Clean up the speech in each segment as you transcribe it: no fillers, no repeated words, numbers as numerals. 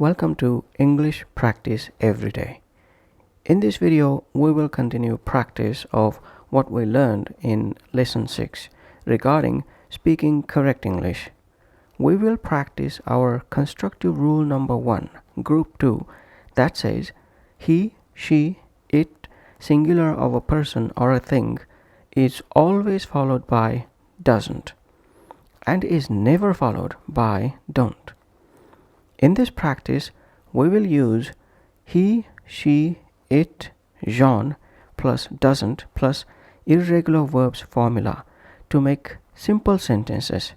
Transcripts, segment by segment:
Welcome to English Practice Every Day. In this video, we will continue practice of what we learned in Lesson 6 regarding speaking correct English. We will practice our constructive rule number 1, group 2, that says he, she, it, singular of a person or a thing, is always followed by doesn't and is never followed by don't. In this practice, we will use he, she, it, Jean plus doesn't plus irregular verbs formula to make simple sentences.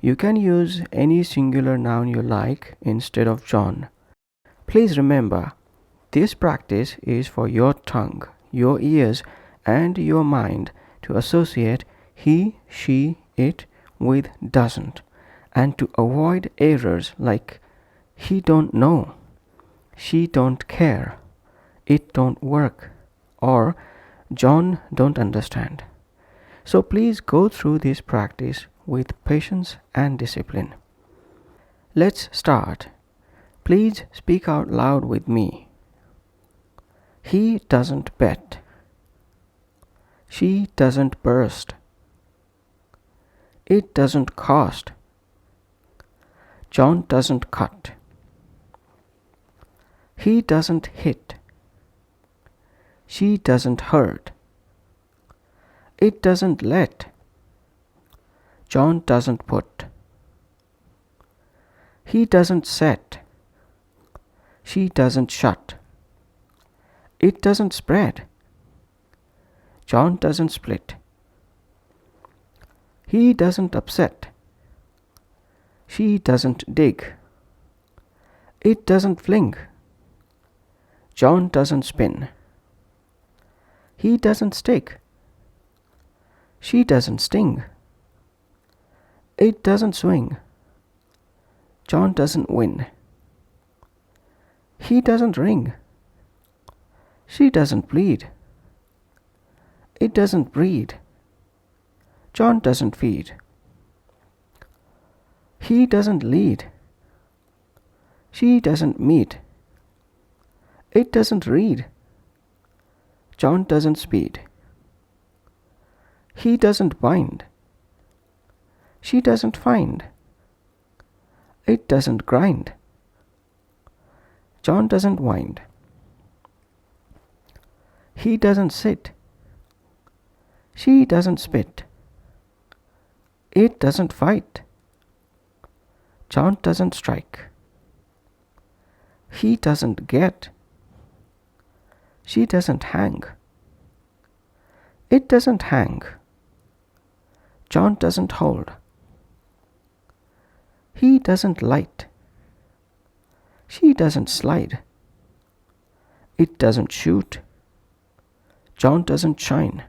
You can use any singular noun you like instead of John. Please remember, this practice is for your tongue, your ears, and your mind to associate he, she, it with doesn't, and to avoid errors like he don't know, she don't care, it don't work, or John don't understand. So please go through this practice with patience and discipline. Let's start. Please speak out loud with me. He doesn't bet. She doesn't burst. It doesn't cost. John doesn't cut. He doesn't hit. She doesn't hurt. It doesn't let. John doesn't put. He doesn't set. She doesn't shut. It doesn't spread. John doesn't split. He doesn't upset. She doesn't dig. It doesn't fling. John doesn't spin. He doesn't stick. She doesn't sting. It doesn't swing. John doesn't win. He doesn't ring. She doesn't bleed. It doesn't breed. John doesn't feed. He doesn't lead. She doesn't meet. It doesn't read. John doesn't speed. He doesn't bind. She doesn't find. It doesn't grind. John doesn't wind. He doesn't sit. She doesn't spit. It doesn't fight. John doesn't strike. He doesn't get. She doesn't hang. It doesn't hang. John doesn't hold. He doesn't light. She doesn't slide. It doesn't shoot. John doesn't shine.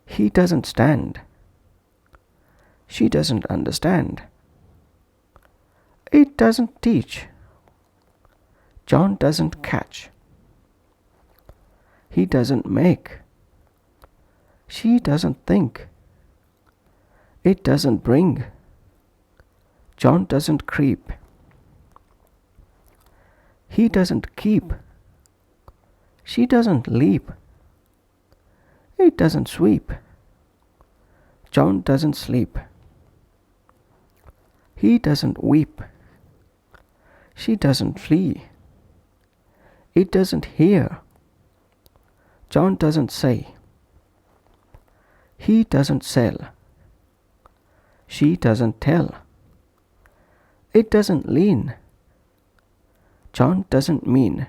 He doesn't stand. She doesn't understand. It doesn't teach. John doesn't catch. He doesn't make. She doesn't think. It doesn't bring. John doesn't creep. He doesn't keep. She doesn't leap. It doesn't sweep. John doesn't sleep. He doesn't weep. She doesn't flee. It doesn't hear. John doesn't say. He doesn't sell. She doesn't tell. It doesn't lean. John doesn't mean.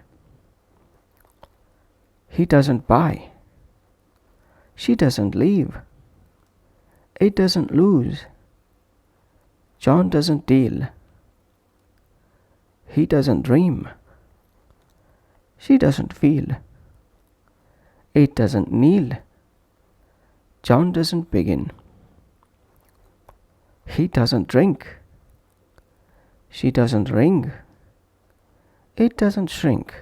He doesn't buy. She doesn't leave. It doesn't lose. John doesn't deal. He doesn't dream. She doesn't feel. It doesn't kneel. John doesn't begin. He doesn't drink. She doesn't ring. It doesn't shrink.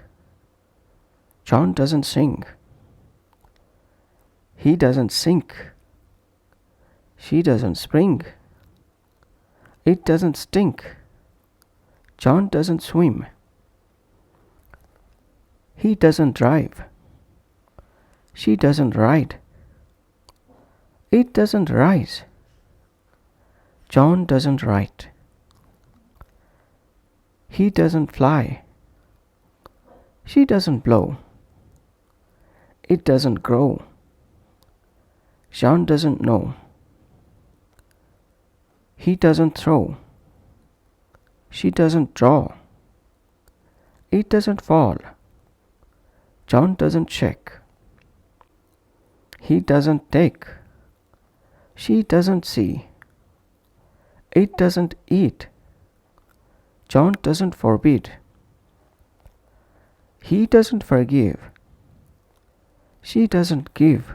John doesn't sing. He doesn't sink. She doesn't spring. It doesn't stink. John doesn't swim. He doesn't drive. She doesn't ride. It doesn't rise. John doesn't write. He doesn't fly. She doesn't blow. It doesn't grow. John doesn't know. He doesn't throw. She doesn't draw. It doesn't fall. John doesn't check. He doesn't take. She doesn't see. It doesn't eat. John doesn't forbid. He doesn't forgive. She doesn't give.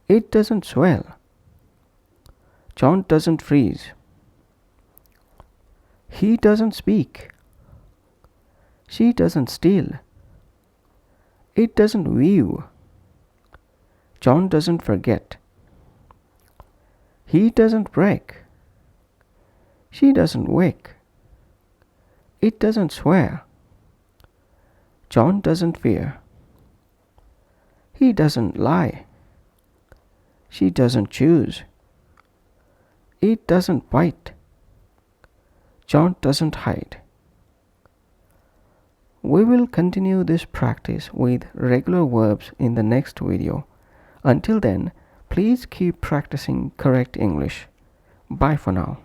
It doesn't swell. John doesn't freeze. He doesn't speak. She doesn't steal. It doesn't weave. John doesn't forget. He doesn't break. She doesn't wake. It doesn't swear. John doesn't fear. He doesn't lie. She doesn't choose. It doesn't bite. John doesn't hide. We will continue this practice with regular verbs in the next video. Until then, please keep practicing correct English. Bye for now.